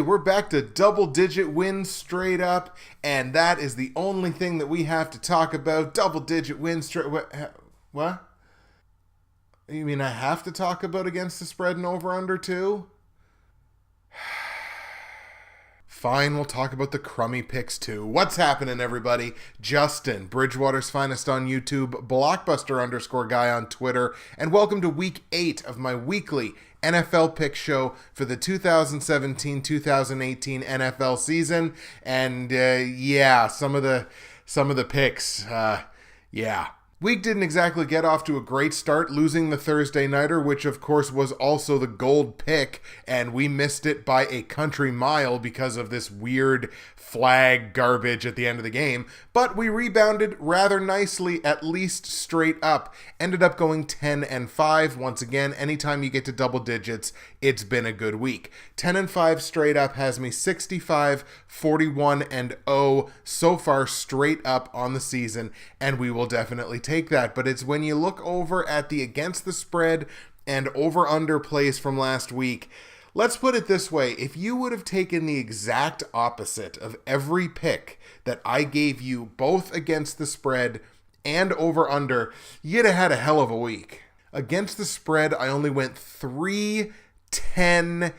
we're back to double-digit wins straight up, and that is the only thing that we have to talk about. Double-digit wins straight... What? You mean I have to talk about against the spread and over-under too? Fine, we'll talk about the crummy picks too. What's happening, everybody? Justin, Bridgewater's Finest on YouTube, Blockbuster_guy on Twitter, and welcome to week 8 of my weekly NFL pick show for the 2017-2018 NFL season. And some of the picks, Week didn't exactly get off to a great start, losing the Thursday Nighter, which of course was also the gold pick, and we missed it by a country mile because of this weird flag garbage at the end of the game. But we rebounded rather nicely, at least straight up. Ended up going 10-5. Once again, anytime you get to double digits, it's been a good week. 10-5 straight up has me 65-41-0 so far straight up on the season, and we will definitely take that. But it's when you look over at the against the spread and over under plays from last week. Let's put it this way. If you would have taken the exact opposite of every pick that I gave you, both against the spread and over under, you'd have had a hell of a week. Against the spread, I only went 3-10-2.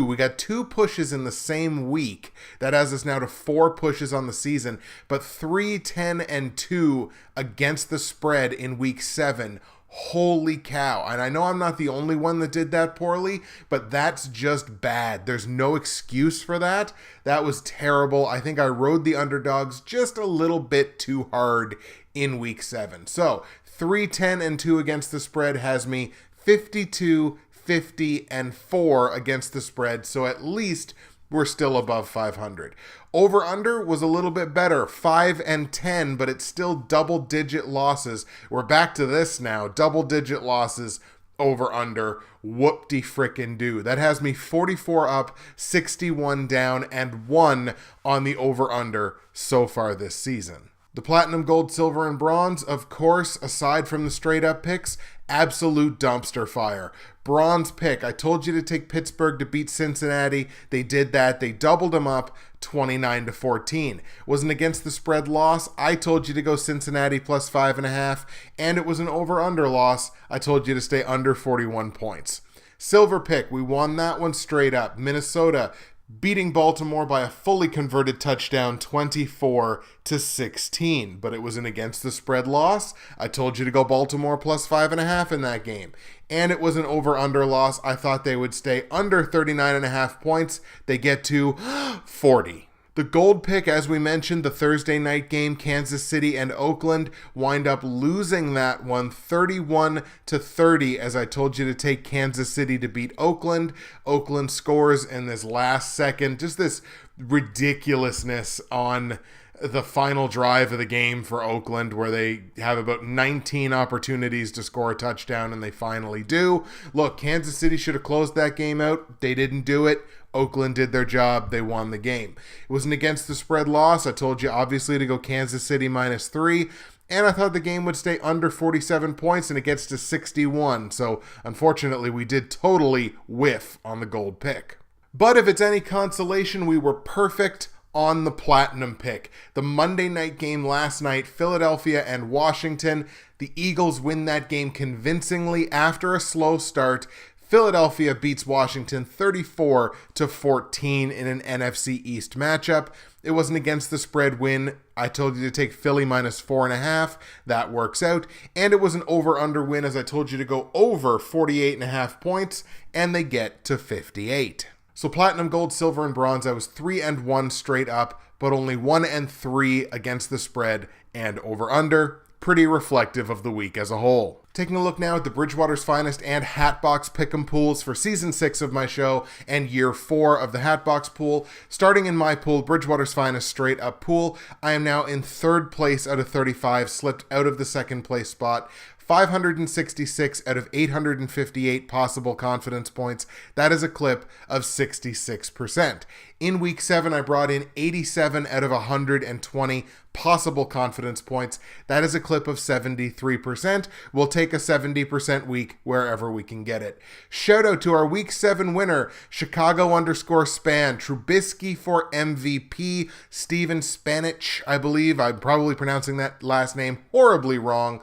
We got 2 pushes in the same week. That has us now to 4 pushes on the season. But 3-10-2 against the spread in week 7. Holy cow. And I know I'm not the only one that did that poorly, but that's just bad. There's no excuse for that. That was terrible. I think I rode the underdogs just a little bit too hard in week 7. So 3-10-2 against the spread has me 52-50-4 against the spread. So at least we're still above 500. Over under was a little bit better, 5-10, but it's still double-digit losses. We're back to this now, double-digit losses, over under, whoop-de-frickin-do. That has me 44 up, 61 down, and 1 on the over-under so far this season. The platinum, gold, silver, and bronze, of course, aside from the straight-up picks, absolute dumpster fire. Bronze pick, I told you to take Pittsburgh to beat Cincinnati. They did that. They doubled them up 29-14. Was an against the spread loss. I told you to go Cincinnati plus 5.5, and it was an over-under loss. I told you to stay under 41 points. Silver pick, we won that one straight up. Minnesota beating Baltimore by a fully converted touchdown, 24-16. But it was an against the spread loss. I told you to go Baltimore plus 5.5 in that game. And it was an over-under loss. I thought they would stay under 39.5 points. They get to 40. The gold pick, as we mentioned, the Thursday night game, Kansas City and Oakland, wind up losing that one 31-30, as I told you to take Kansas City to beat Oakland. Oakland scores in this last second, just this ridiculousness on the final drive of the game for Oakland, where they have about 19 opportunities to score a touchdown, and they finally do. Look, Kansas City should have closed that game out. They didn't do it. Oakland did their job. They won the game. It was an against the spread loss. I told you, obviously, to go Kansas City -3. And I thought the game would stay under 47 points, and it gets to 61. So, unfortunately, we did totally whiff on the gold pick. But if it's any consolation, we were perfect on the platinum pick. The Monday night game last night, Philadelphia and Washington. The Eagles win that game convincingly after a slow start. Philadelphia beats Washington 34-14 in an NFC East matchup. It was an against the spread win. I told you to take Philly -4.5. That works out. And it was an over-under win, as I told you to go over 48.5 points, and they get to 58. So platinum, gold, silver, and bronze, I was 3-1 straight up, but only 1-3 against the spread and over-under. Pretty reflective of the week as a whole. Taking a look now at the Bridgewater's Finest and HATBOX Pick'em pools for Season 6 of my show and Year 4 of the HATBOX pool. Starting in my pool, Bridgewater's Finest straight up pool, I am now in 3rd place out of 35, slipped out of the 2nd place spot. 566 out of 858 possible confidence points. That is a clip of 66%. In week 7, I brought in 87 out of 120 possible confidence points. That is a clip of 73%. We'll take take a 70% week wherever we can get it. Shout out to our week 7 winner, Chicago_span, Trubisky for MVP, Steven Spanich, I believe. I'm probably pronouncing that last name horribly wrong.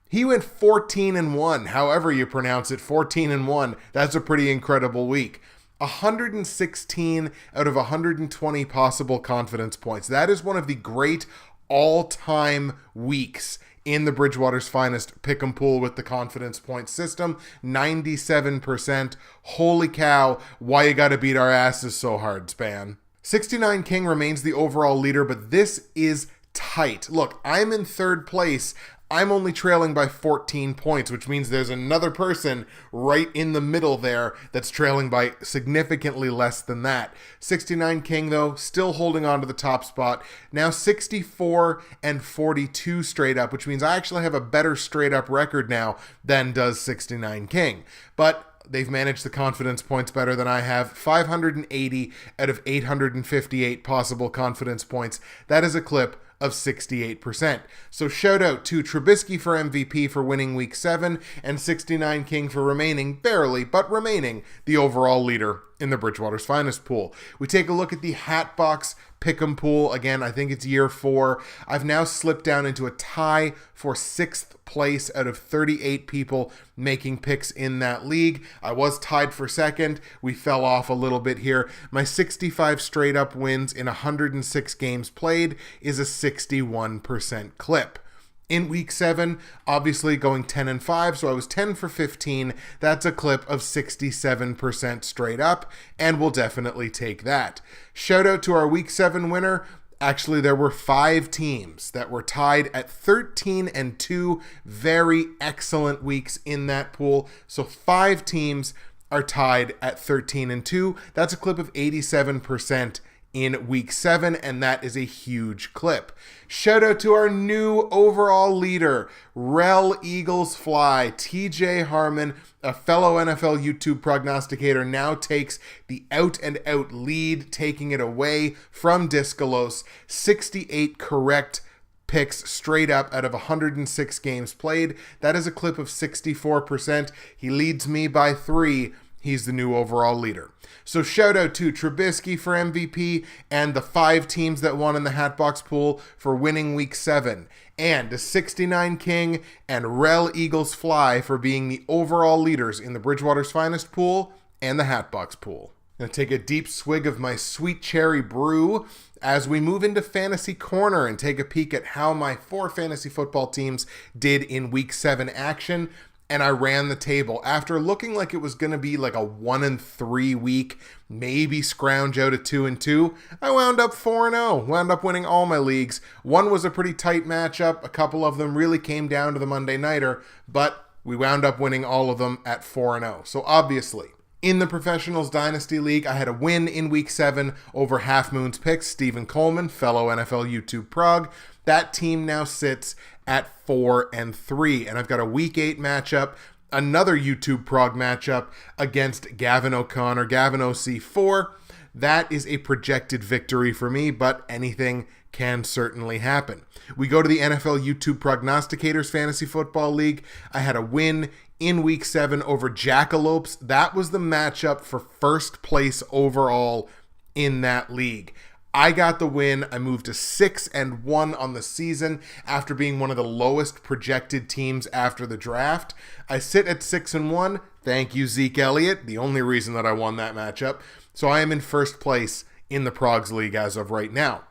He went 14-1, however you pronounce it, 14-1. That's a pretty incredible week. 116 out of 120 possible confidence points. That is one of the great all-time weeks in the Bridgewater's Finest pick'em pool with the confidence point system. 97%. Holy cow, why you gotta beat our asses so hard, Span. 69 King remains the overall leader, but this is tight. Look, I'm in third place. I'm only trailing by 14 points, which means there's another person right in the middle there that's trailing by significantly less than that. 69 King, though, still holding on to the top spot. Now 64-42 straight up, which means I actually have a better straight up record now than does 69 King. But they've managed the confidence points better than I have. 580 out of 858 possible confidence points. That is a clip of 68%. So shout out to Trubisky for MVP for winning week 7 and 69 King for remaining, barely, but remaining the overall leader in the Bridgewater's Finest pool. We take a look at the HATBOX Pick'em pool. Again, I think it's year 4. I've now slipped down into a tie for 6th place out of 38 people making picks in that league. I was tied for 2nd. We fell off a little bit here. My 65 straight up wins in 106 games played is a 61% clip. In week 7, obviously going 10-5, so I was 10 for 15. That's a clip of 67% straight up, and we'll definitely take that. Shout out to our week 7 winner. Actually, there were 5 teams that were tied at 13-2. Very excellent weeks in that pool. So 5 teams are tied at 13-2. That's a clip of 87% in week 7, and that is a huge clip. Shout out to our new overall leader, RellEaglesFly. TJ Harmon, a fellow NFL YouTube prognosticator, now takes the out-and-out lead, taking it away from Discolos. 68 correct picks straight up out of 106 games played. That is a clip of 64%. He leads me by 3. He's the new overall leader. So shout out to Trubisky for MVP and the 5 teams that won in the HATBOX pool for winning week 7. And to 69 King and RellEaglesFly for being the overall leaders in the Bridgewater's Finest pool and the HATBOX pool. I'm going to take a deep swig of my sweet cherry brew as we move into Fantasy Corner and take a peek at how my 4 fantasy football teams did in week 7 action. And I ran the table after looking like it was going to be like a 1-3 week, maybe scrounge out a 2-2. I wound up 4-0, wound up winning all my leagues. One was a pretty tight matchup. A couple of them really came down to the Monday Nighter, but we wound up winning all of them at 4-0. So obviously, in the Professionals Dynasty League, I had a win in week 7 over Half Moon's picks, Stephen Coleman, fellow NFL YouTube prog. That team now sits at 4-3, and I've got a week 8 matchup, another YouTube prog matchup against Gavin O'Connor, Gavin OC4. That is a projected victory for me, but anything can certainly happen. We go to the NFL YouTube Prognosticators Fantasy Football League. I had a win in week 7 over Jackalopes. That was the matchup for first place overall in that league. I got the win. I moved to 6-1 on the season after being one of the lowest projected teams after the draft. I sit at 6-1. Thank you, Zeke Elliott, the only reason that I won that matchup. So I am in first place in the Progs League as of right now.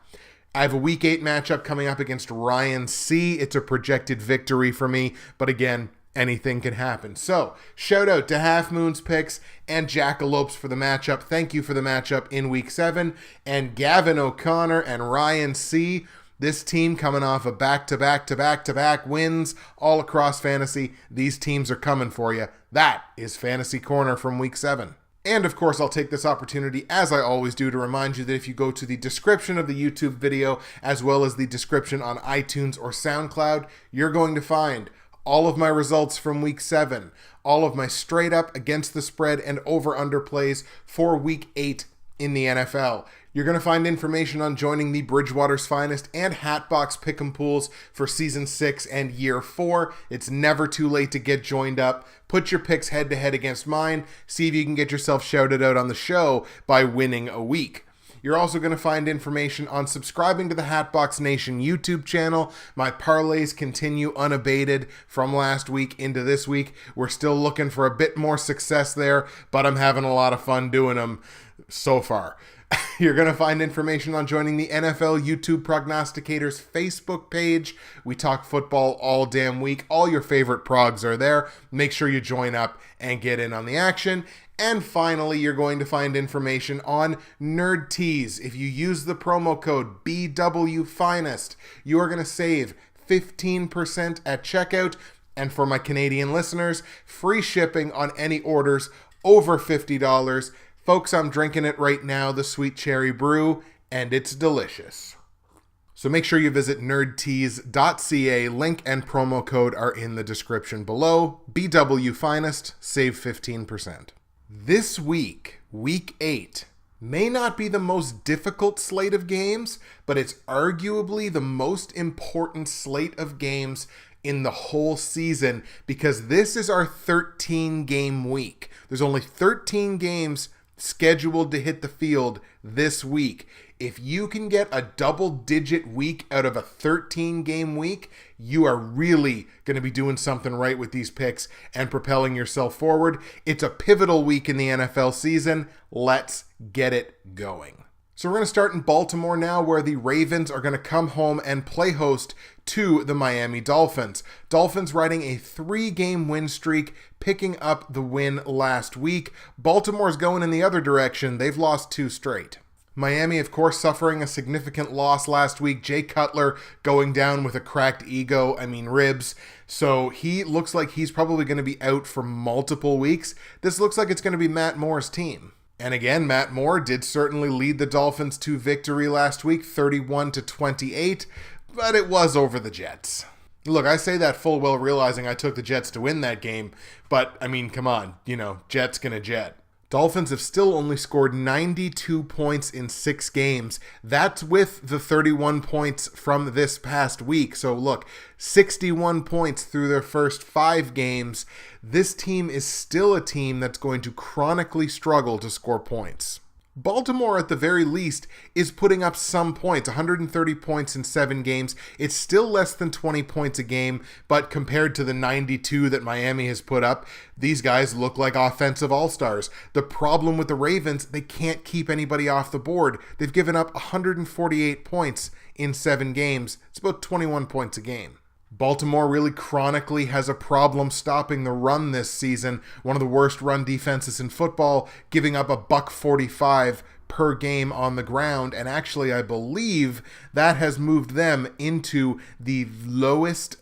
I have a week 8 matchup coming up against Ryan C. It's a projected victory for me, but again, anything can happen. So, shout out to Half Moon's picks and Jackalopes for the matchup. Thank you for the matchup in week 7. And Gavin O'Connor and Ryan C. This team coming off of back-to-back wins all across fantasy. These teams are coming for you. That is Fantasy Corner from week 7. And of course, I'll take this opportunity, as I always do, to remind you that if you go to the description of the YouTube video, as well as the description on iTunes or SoundCloud, you're going to find all of my results from week 7, all of my straight up against the spread and over under plays for week 8 in the NFL. You're going to find information on joining the Bridgewater's Finest and HATBOX Pick'em pools for Season 6 and Year 4. It's never too late to get joined up. Put your picks head-to-head against mine. See if you can get yourself shouted out on the show by winning a week. You're also going to find information on subscribing to the HATBOX Nation YouTube channel. My parlays continue unabated from last week into this week. We're still looking for a bit more success there, but I'm having a lot of fun doing them so far. You're going to find information on joining the NFL YouTube Prognosticators Facebook page. We talk football all damn week. All your favorite progs are there. Make sure you join up and get in on the action. And finally, you're going to find information on Nerd Tees. If you use the promo code BWFinest, you are going to save 15% at checkout. And for my Canadian listeners, free shipping on any orders over $50. Folks, I'm drinking it right now, the Sweet Cherry Brew, and it's delicious. So make sure you visit nerdtees.ca. Link and promo code are in the description below. BWFinest, save 15%. This week, Week 8, may not be the most difficult slate of games, but it's arguably the most important slate of games in the whole season because this is our 13-game week. There's only 13 games scheduled to hit the field this week. If you can get a double-digit week out of a 13-game week, you are really going to be doing something right with these picks and propelling yourself forward. It's a pivotal week in the NFL season. Let's get it going. So we're going to start in Baltimore now, where the Ravens are going to come home and play host to the Miami Dolphins. Dolphins riding a 3-game win streak, picking up the win last week. Baltimore's going in the other direction. They've lost 2 straight. Miami, of course, suffering a significant loss last week. Jay Cutler going down with a cracked ribs. So he looks like he's probably going to be out for multiple weeks. This looks like it's going to be Matt Moore's team. And again, Matt Moore did certainly lead the Dolphins to victory last week, 31-28, but it was over the Jets. Look, I say that full well realizing I took the Jets to win that game, but come on, Jets gonna jet. Dolphins have still only scored 92 points in 6 games. That's with the 31 points from this past week. So look, 61 points through their first 5 games. This team is still a team that's going to chronically struggle to score points. Baltimore, at the very least, is putting up some points, 130 points in 7 games. It's still less than 20 points a game, but compared to the 92 that Miami has put up, these guys look like offensive all-stars. The problem with the Ravens, they can't keep anybody off the board. They've given up 148 points in 7 games. It's about 21 points a game. Baltimore really chronically has a problem stopping the run this season. One of the worst run defenses in football, giving up $145 per game on the ground. And actually, I believe that has moved them into the lowest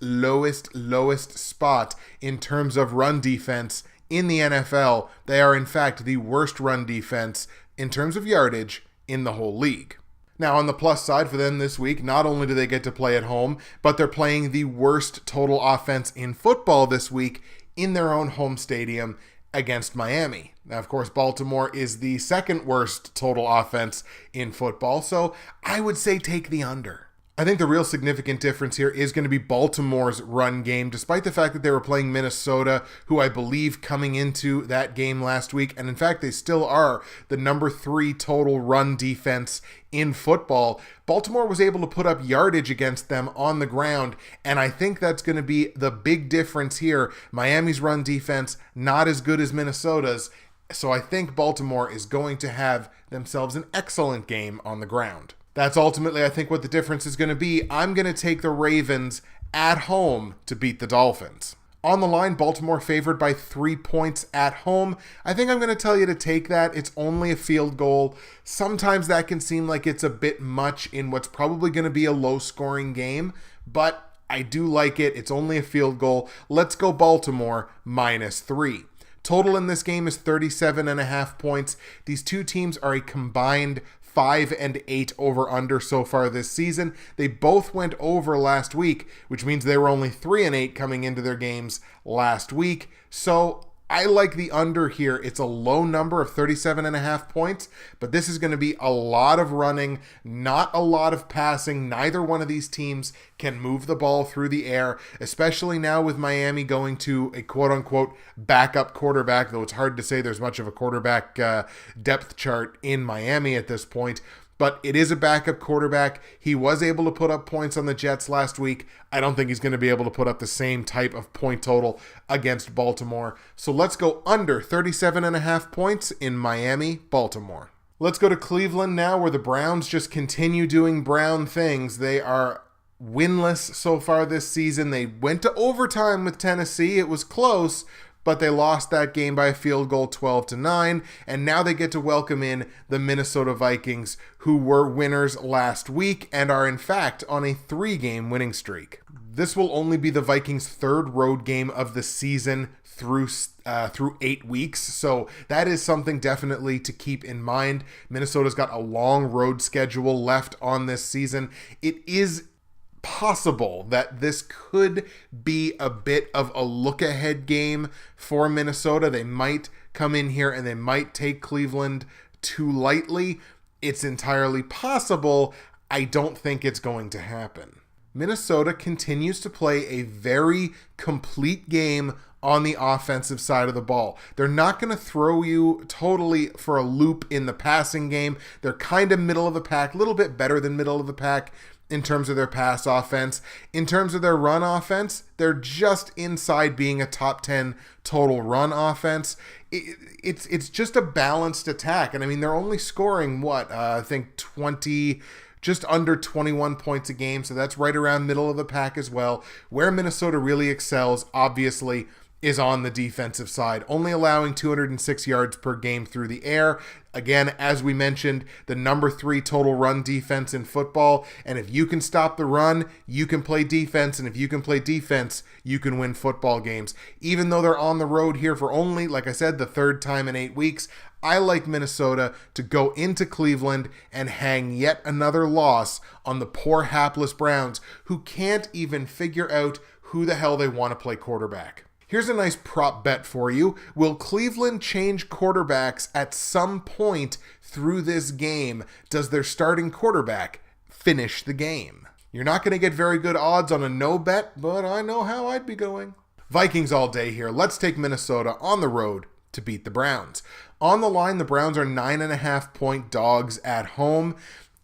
spot in terms of run defense in the NFL. They are, in fact, the worst run defense in terms of yardage in the whole league. Now, on the plus side for them this week, not only do they get to play at home, but they're playing the worst total offense in football this week in their own home stadium against Miami. Now, of course, Baltimore is the second worst total offense in football, so I would say take the under. I think the real significant difference here is going to be Baltimore's run game, despite the fact that they were playing Minnesota, who I believe coming into that game last week, and in fact they still are the number 3 total run defense in football. Baltimore was able to put up yardage against them on the ground, and I think that's going to be the big difference here. Miami's run defense, not as good as Minnesota's, so I think Baltimore is going to have themselves an excellent game on the ground. That's ultimately, I think, what the difference is going to be. I'm going to take the Ravens at home to beat the Dolphins. On the line, Baltimore favored by 3 points at home. I think I'm going to tell you to take that. It's only a field goal. Sometimes that can seem like it's a bit much in what's probably going to be a low-scoring game, but I do like it. It's only a field goal. Let's go Baltimore -3. Total in this game is 37.5 points. These two teams are a combined 5-8 over-under so far this season. They both went over last week, which means they were only 3-8 coming into their games last week. So I like the under here. It's a low number of 37.5 points, but this is going to be a lot of running, not a lot of passing. Neither one of these teams can move the ball through the air, especially now with Miami going to a quote-unquote backup quarterback, though it's hard to say there's much of a quarterback depth chart in Miami at this point. But it is a backup quarterback. He was able to put up points on the Jets last week. I don't think he's going to be able to put up the same type of point total against Baltimore. So let's go under 37.5 points in Miami, Baltimore. Let's go to Cleveland now, where the Browns just continue doing Brown things. They are winless so far this season. They went to overtime with Tennessee. It was close, but they lost that game by a field goal 12-9, and now they get to welcome in the Minnesota Vikings, who were winners last week and are in fact on a 3-game winning streak. This will only be the Vikings' third road game of the season through 8 weeks, so that is something definitely to keep in mind. Minnesota's got a long road schedule left on this season. It is possible that this could be a bit of a look-ahead game for Minnesota. They might come in here and they might take Cleveland too lightly. It's entirely possible. I don't think it's going to happen. Minnesota continues to play a very complete game on the offensive side of the ball. They're not going to throw you totally for a loop in the passing game. They're kind of middle of the pack, a little bit better than middle of the pack in terms of their pass offense. In terms of their run offense, they're just inside being a top 10 total run offense. It's just a balanced attack. And I mean, they're only scoring, I think 20, just under 21 points a game. So that's right around middle of the pack as well. Where Minnesota really excels, obviously, is on the defensive side, only allowing 206 yards per game through the air. Again, as we mentioned, the number 3 total run defense in football. And if you can stop the run, you can play defense. And if you can play defense, you can win football games. Even though they're on the road here for only, like I said, the third time in 8 weeks, I like Minnesota to go into Cleveland and hang yet another loss on the poor hapless Browns, who can't even figure out who the hell they want to play quarterback. Here's a nice prop bet for you. Will Cleveland change quarterbacks at some point through this game? Does their starting quarterback finish the game? You're not going to get very good odds on a no bet, but I know how I'd be going. Vikings all day here. Let's take Minnesota on the road to beat the Browns. On the line, the Browns are 9.5-point dogs at home.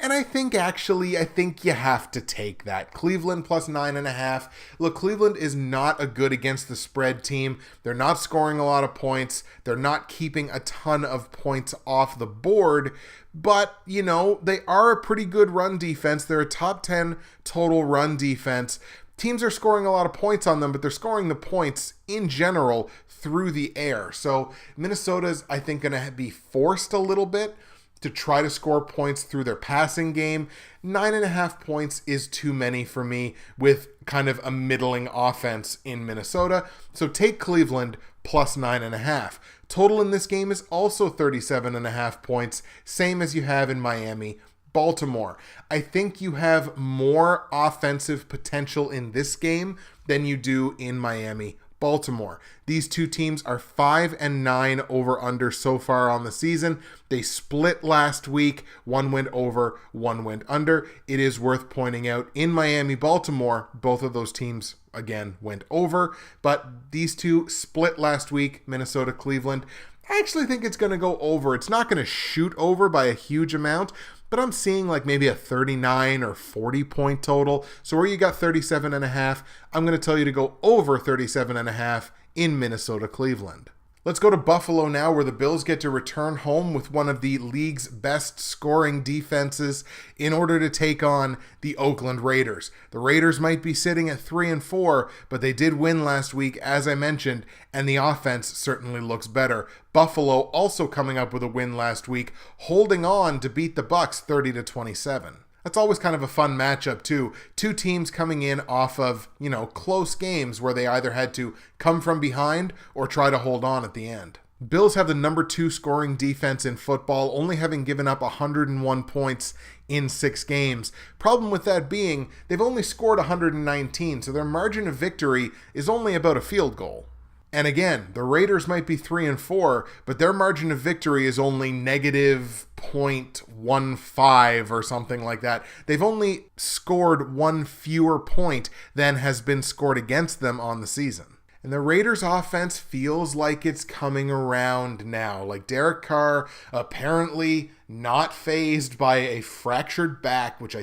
And I think you have to take that. Cleveland plus 9.5. Look, Cleveland is not a good against the spread team. They're not scoring a lot of points. They're not keeping a ton of points off the board. But, they are a pretty good run defense. They're a top 10 total run defense. Teams are scoring a lot of points on them, but they're scoring the points in general through the air. So Minnesota's, I think, going to be forced a little bit to try to score points through their passing game. 9.5 points is too many for me with kind of a middling offense in Minnesota. So take Cleveland plus 9.5. Total in this game is also 37.5 points, same as you have in Miami. Baltimore, I think you have more offensive potential in this game than you do in Miami. Baltimore. These two teams are 5-9 over under so far on the season. They split last week. One went over, one went under. It is worth pointing out in Miami, Baltimore, both of those teams again went over, but these two split last week, Minnesota, Cleveland. I actually think it's going to go over. It's not going to shoot over by a huge amount, but I'm seeing like maybe a 39 or 40 point total. So where you got 37.5, I'm going to tell you to go over 37.5 in Minnesota, Cleveland. Let's go to Buffalo now, where the Bills get to return home with one of the league's best scoring defenses in order to take on the Oakland Raiders. The Raiders might be sitting at 3-4, but they did win last week, as I mentioned, and the offense certainly looks better. Buffalo also coming up with a win last week, holding on to beat the Bucs 30-27. That's always kind of a fun matchup, too. Two teams coming in off of, close games where they either had to come from behind or try to hold on at the end. Bills have the number 2 scoring defense in football, only having given up 101 points in 6 games. Problem with that being, they've only scored 119, so their margin of victory is only about a field goal. And again, the Raiders might be 3-4, but their margin of victory is only negative 0.15 or something like that. They've only scored one fewer point than has been scored against them on the season. And the Raiders offense feels like it's coming around now. Like Derek Carr apparently not fazed by a fractured back, which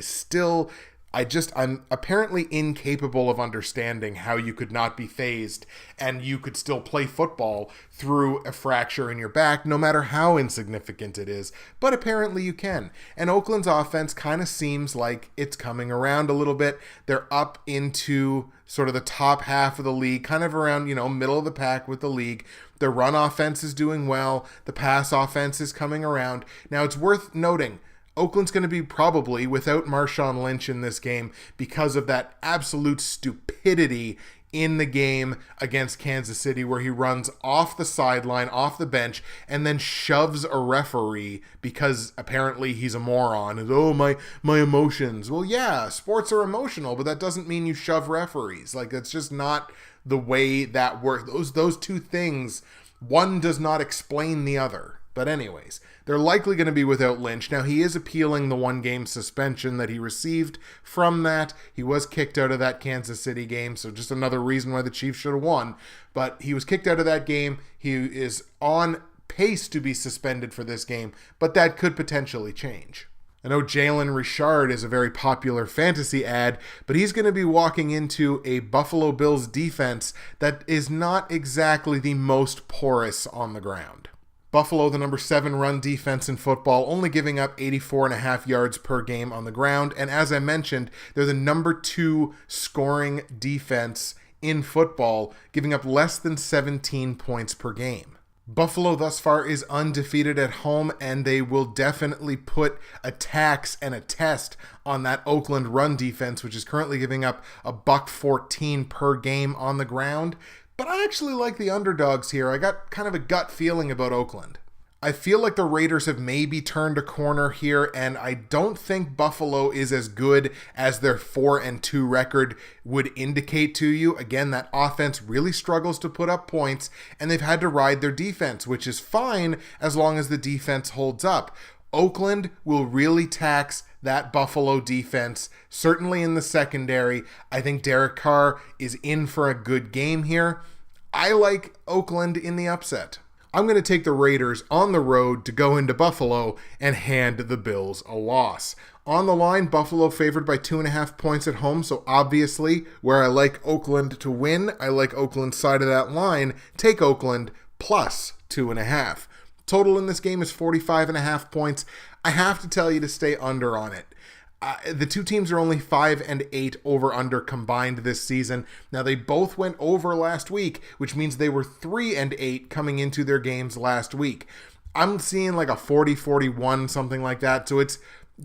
I'm apparently incapable of understanding how you could not be phased and you could still play football through a fracture in your back, no matter how insignificant it is. But apparently you can. And Oakland's offense kind of seems like it's coming around a little bit. They're up into sort of the top half of the league, kind of around, middle of the pack with the league. The run offense is doing well. The pass offense is coming around. Now, it's worth noting, Oakland's going to be probably without Marshawn Lynch in this game because of that absolute stupidity in the game against Kansas City where he runs off the sideline, off the bench, and then shoves a referee because apparently he's a moron. And, my emotions. Well, yeah, sports are emotional, but that doesn't mean you shove referees. Like, that's just not the way that works. Those two things, one does not explain the other. But anyways, they're likely going to be without Lynch. Now, he is appealing the one-game suspension that he received from that. He was kicked out of that Kansas City game, so just another reason why the Chiefs should have won. But he was kicked out of that game. He is on pace to be suspended for this game, but that could potentially change. I know Jalen Richard is a very popular fantasy ad, but he's going to be walking into a Buffalo Bills defense that is not exactly the most porous on the ground. Buffalo, the number 7 run defense in football, only giving up 84.5 yards per game on the ground. And as I mentioned, they're the number 2 scoring defense in football, giving up less than 17 points per game. Buffalo thus far is undefeated at home, and they will definitely put a tax and a test on that Oakland run defense, which is currently giving up $114 per game on the ground. But I actually like the underdogs here. I got kind of a gut feeling about Oakland. I feel like the Raiders have maybe turned a corner here, and I don't think Buffalo is as good as their 4-2 record would indicate to you. Again, that offense really struggles to put up points, and they've had to ride their defense, which is fine as long as the defense holds up. Oakland will really tax that Buffalo defense, certainly in the secondary. I think Derek Carr is in for a good game here. I like Oakland in the upset. I'm going to take the Raiders on the road to go into Buffalo and hand the Bills a loss. On the line, Buffalo favored by 2.5 points at home, so obviously where I like Oakland to win, I like Oakland's side of that line. Take Oakland plus 2.5. Total in this game is 45.5 points. I have to tell you to stay under on it. The two teams are only 5-8 over-under combined this season. Now, they both went over last week, which means they were 3-8 coming into their games last week. I'm seeing like a 40-41, something like that, so it's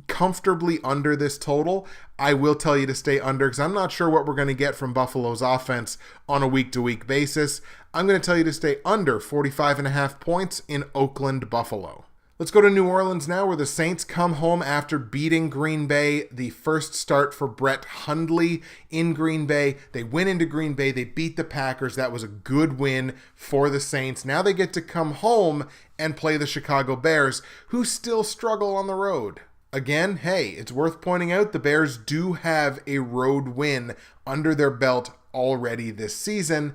comfortably under this total. I will tell you to stay under because I'm not sure what we're going to get from Buffalo's offense on a week-to-week basis. I'm going to tell you to stay under 45.5 points in Oakland, Buffalo. Let's go to New Orleans now, where the Saints come home after beating Green Bay. The first start for Brett Hundley in Green Bay. They went into Green Bay. They beat the Packers. That was a good win for the Saints. Now they get to come home and play the Chicago Bears, who still struggle on the road. Again, hey, it's worth pointing out the Bears do have a road win under their belt already this season.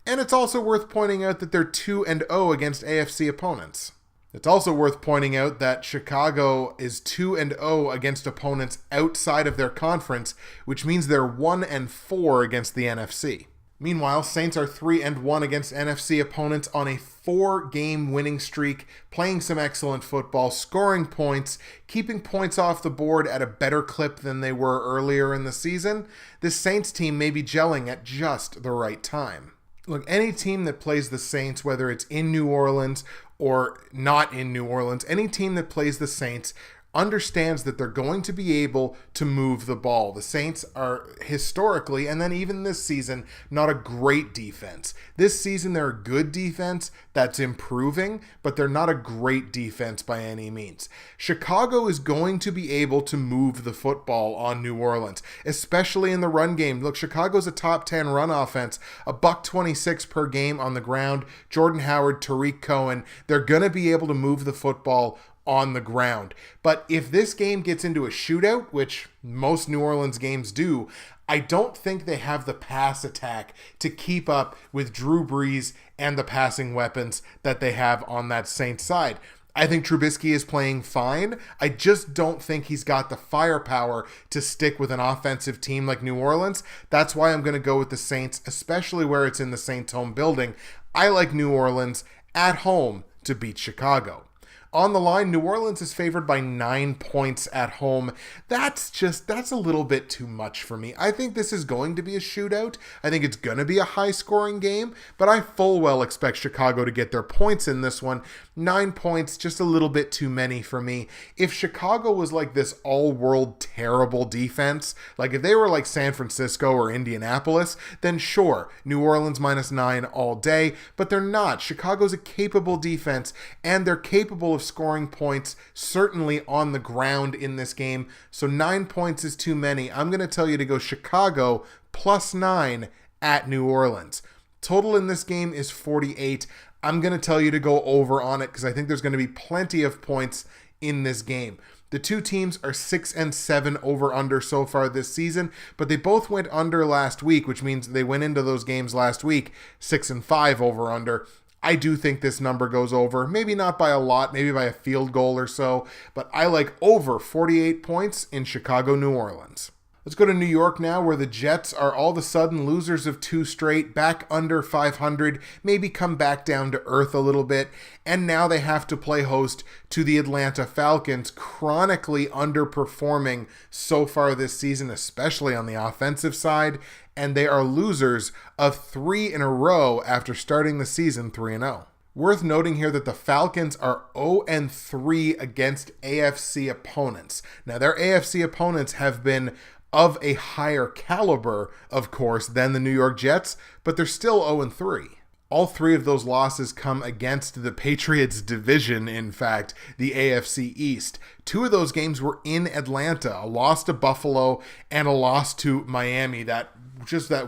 And it's also worth pointing out that they're 2-0 against AFC opponents. It's also worth pointing out that Chicago is 2-0 against opponents outside of their conference, which means they're 1-4 against the NFC. Meanwhile, Saints are 3-1 against NFC opponents on a 4-game winning streak, playing some excellent football, scoring points, keeping points off the board at a better clip than they were earlier in the season. This Saints team may be gelling at just the right time. Look, any team that plays the Saints, whether it's in New Orleans or not in New Orleans, any team that plays the Saints understands that they're going to be able to move the ball. The Saints are historically, and then even this season, not a great defense. This season, they're a good defense that's improving, but they're not a great defense by any means. Chicago is going to be able to move the football on New Orleans, especially in the run game. Look, Chicago's a top 10 run offense, $126 per game on the ground. Jordan Howard, Tariq Cohen, they're going to be able to move the football on the ground. But if this game gets into a shootout, which most New Orleans games do, I don't think they have the pass attack to keep up with Drew Brees and the passing weapons that they have on that Saints side. I think Trubisky is playing fine. I just don't think he's got the firepower to stick with an offensive team like New Orleans. That's why I'm going to go with the Saints, especially where it's in the Saints home building. I like New Orleans at home to beat Chicago. On the line, New Orleans is favored by 9 points at home. That's a little bit too much for me. I think this is going to be a shootout. I think it's going to be a high-scoring game, but I full well expect Chicago to get their points in this one. 9 points, just a little bit too many for me. If Chicago was like this all-world terrible defense, like if they were like San Francisco or Indianapolis, then sure, New Orleans -9 all day, but they're not. Chicago's a capable defense, and they're capable of scoring points, certainly on the ground in this game. So 9 points is too many. I'm going to tell you to go Chicago +9 at New Orleans. Total in this game is 48. I'm going to tell you to go over on it because I think there's going to be plenty of points in this game. The two teams are 6-7 over/under so far this season, but they both went under last week, which means they went into those games last week 6-5 over/under. I do think this number goes over, maybe not by a lot, maybe by a field goal or so, but I like over 48 points in Chicago, New Orleans. Let's go to New York now, where the Jets are all of a sudden losers of 2 straight, back under 500, maybe come back down to earth a little bit, and now they have to play host to the Atlanta Falcons, chronically underperforming so far this season, especially on the offensive side, and they are losers of 3 in a row after starting the season 3-0. Worth noting here that the Falcons are 0-3 against AFC opponents. Now, their AFC opponents have been of a higher caliber, of course, than the New York Jets, but they're still 0-3. All 3 of those losses come against the Patriots division, in fact, the AFC East. 2 of those games were in Atlanta, a loss to Buffalo and a loss to Miami, that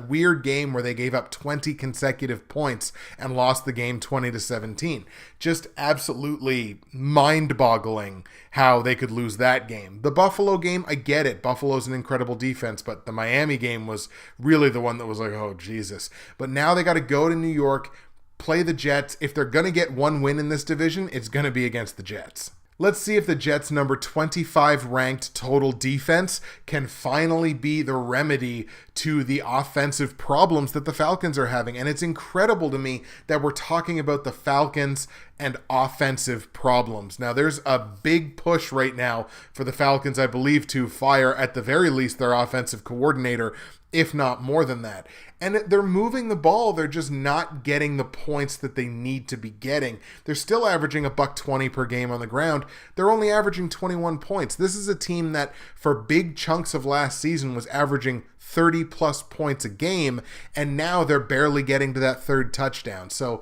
weird game where they gave up 20 consecutive points and lost the game 20-17. Just absolutely mind-boggling how they could lose that game. The Buffalo game, I get it. Buffalo's an incredible defense, but the Miami game was really the one that was like, oh, Jesus. But now they got to go to New York, play the Jets. If they're going to get one win in this division, it's going to be against the Jets. Let's see if the Jets' number 25 ranked total defense can finally be the remedy to the offensive problems that the Falcons are having. And it's incredible to me that we're talking about the Falcons and offensive problems. Now, there's a big push right now for the Falcons, I believe, to fire at the very least their offensive coordinator, if not more than that. And they're moving the ball. They're just not getting the points that they need to be getting. They're still averaging $120 per game on the ground. They're only averaging 21 points. This is a team that for big chunks of last season was averaging 30-plus points a game, and now they're barely getting to that third touchdown. So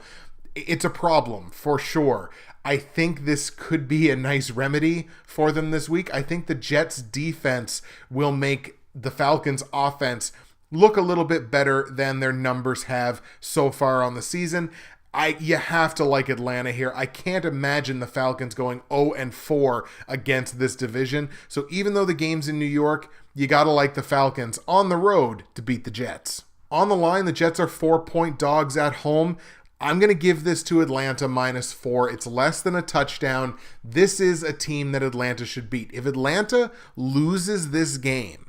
it's a problem for sure. I think this could be a nice remedy for them this week. I think the Jets' defense will make the Falcons' offense look a little bit better than their numbers have so far on the season. You have to like Atlanta here. I can't imagine the Falcons going 0-4 against this division. So even though the game's in New York, you got to like the Falcons on the road to beat the Jets. On the line, the Jets are 4-point dogs at home. I'm going to give this to Atlanta -4. It's less than a touchdown. This is a team that Atlanta should beat. If Atlanta loses this game,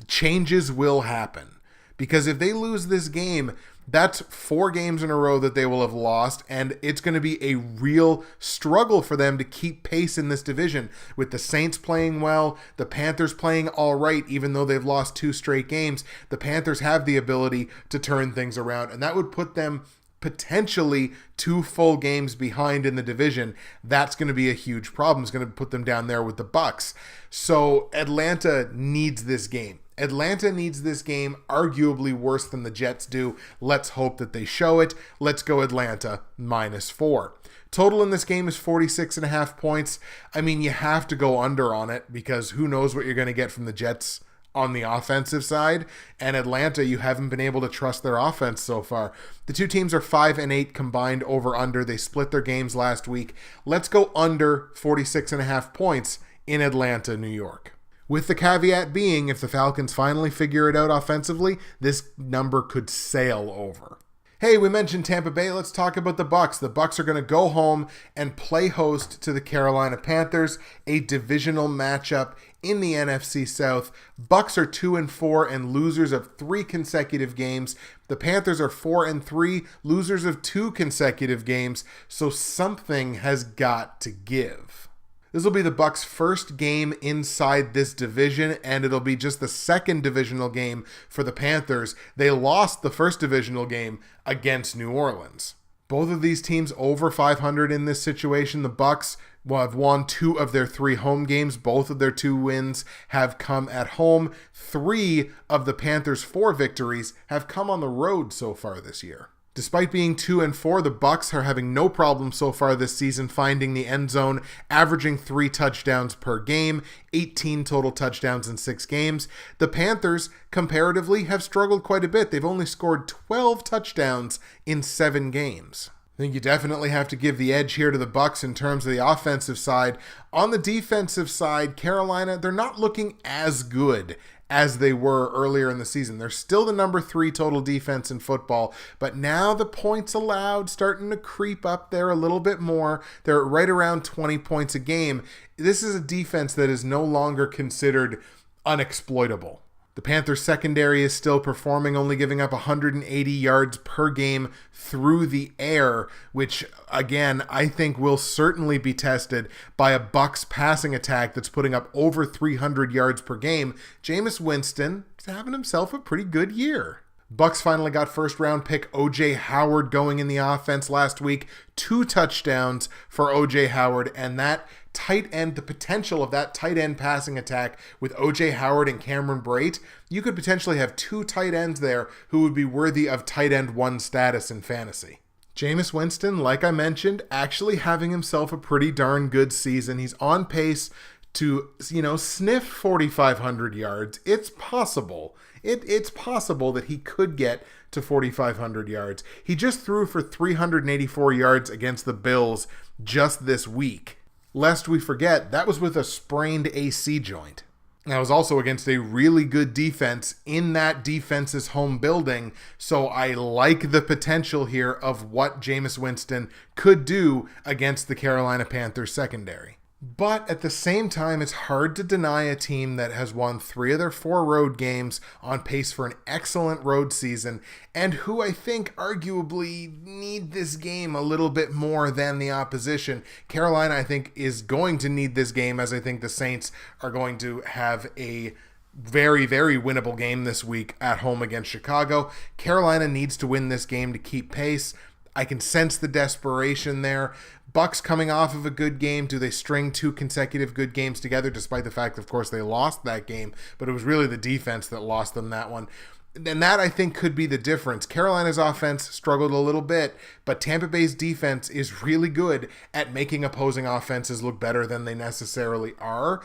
changes will happen. Because if they lose this game, that's 4 games in a row that they will have lost, and it's going to be a real struggle for them to keep pace in this division. With the Saints playing well, the Panthers playing all right, even though they've lost 2 straight games, the Panthers have the ability to turn things around, and that would put them potentially 2 full games behind in the division. That's going to be a huge problem. It's going to put them down there with the Bucks. So Atlanta needs this game. Atlanta needs this game arguably worse than the Jets do. Let's hope that they show it. Let's go Atlanta -4. Total in this game is 46.5 points. I mean, you have to go under on it because who knows what you're going to get from the Jets on the offensive side. And Atlanta, you haven't been able to trust their offense so far. The two teams are 5-8 combined over under. They split their games last week. Let's go under 46.5 points in Atlanta, New York. With the caveat being, if the Falcons finally figure it out offensively, this number could sail over. Hey, we mentioned Tampa Bay. Let's talk about the Bucks. The Bucks are going to go home and play host to the Carolina Panthers, a divisional matchup in the NFC South. Bucks are 2-4 and losers of 3 consecutive games. The Panthers are 4-3, losers of 2 consecutive games. So something has got to give. This will be the Bucks' first game inside this division, and it'll be just the second divisional game for the Panthers. They lost the first divisional game against New Orleans. Both of these teams over 500 in this situation. The Bucks have won 2 of their 3 home games. Both of their 2 wins have come at home. 3 of the Panthers' 4 victories have come on the road so far this year. Despite being 2-4, the Bucks are having no problem so far this season finding the end zone, averaging 3 touchdowns per game, 18 total touchdowns in 6 games. The Panthers, comparatively, have struggled quite a bit. They've only scored 12 touchdowns in 7 games. I think you definitely have to give the edge here to the Bucks in terms of the offensive side. On the defensive side, Carolina, they're not looking as good as they were earlier in the season. They're still the number 3 total defense in football, but now the points allowed starting to creep up there a little bit more. They're right around 20 points a game. This is a defense that is no longer considered unexploitable. The Panthers secondary is still performing, only giving up 180 yards per game through the air, which again, I think will certainly be tested by a Bucks passing attack that's putting up over 300 yards per game. Jameis Winston is having himself a pretty good year. Bucks finally got first-round pick O.J. Howard going in the offense last week. 2 touchdowns for O.J. Howard, and that tight end, the potential of that tight end passing attack with O.J. Howard and Cameron Brate, you could potentially have 2 tight ends there who would be worthy of tight end 1 status in fantasy. Jameis Winston, like I mentioned, actually having himself a pretty darn good season. He's on pace to, sniff 4,500 yards. It's possible. It's possible that he could get to 4,500 yards. He just threw for 384 yards against the Bills just this week. Lest we forget, that was with a sprained AC joint. That was also against a really good defense in that defense's home building, so I like the potential here of what Jameis Winston could do against the Carolina Panthers secondary. But at the same time, it's hard to deny a team that has won 3 of their 4 road games, on pace for an excellent road season, and who I think arguably need this game a little bit more than the opposition. Carolina, I think, is going to need this game, as I think the Saints are going to have a very, very winnable game this week at home against Chicago. Carolina needs to win this game to keep pace. I can sense the desperation there. Bucks coming off of a good game. Do they string 2 consecutive good games together, despite the fact, of course, they lost that game, but it was really the defense that lost them that one. And that, I think, could be the difference. Carolina's offense struggled a little bit, but Tampa Bay's defense is really good at making opposing offenses look better than they necessarily are.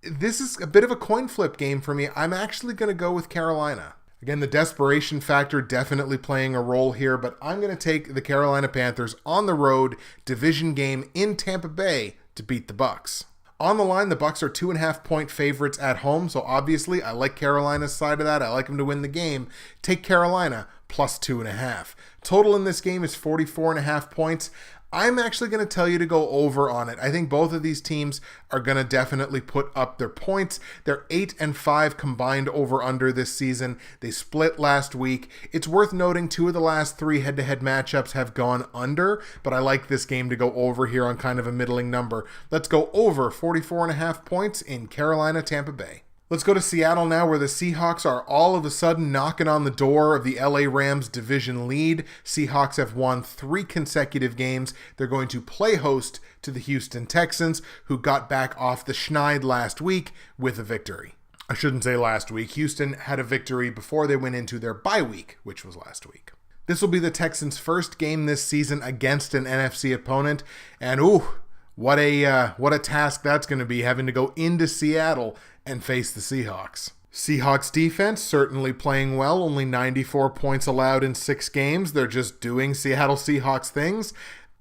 This is a bit of a coin flip game for me. I'm actually going to go with Carolina. Again, the desperation factor definitely playing a role here, but I'm going to take the Carolina Panthers on the road division game in Tampa Bay to beat the Bucks. On the line, the Bucks are 2.5-point favorites at home, so obviously I like Carolina's side of that. I like them to win the game. Take Carolina plus 2.5. Total in this game is 44.5 points. I'm actually going to tell you to go over on it. I think both of these teams are going to definitely put up their points. They're 8-5 combined over-under this season. They split last week. It's worth noting 2 of the last 3 head-to-head matchups have gone under, but I like this game to go over here on kind of a middling number. Let's go over 44.5 points in Carolina, Tampa Bay. Let's go to Seattle now, where the Seahawks are all of a sudden knocking on the door of the LA Rams division lead. Seahawks have won 3 consecutive games. They're going to play host to the Houston Texans, who got back off the schneid last week with a victory. I shouldn't say last week. Houston had a victory before they went into their bye week, which was last week. This will be the Texans' first game this season against an NFC opponent, and what a task that's going to be, having to go into Seattle and face the Seahawks. Seahawks defense certainly playing well, only 94 points allowed in 6 games. They're just doing Seattle Seahawks things.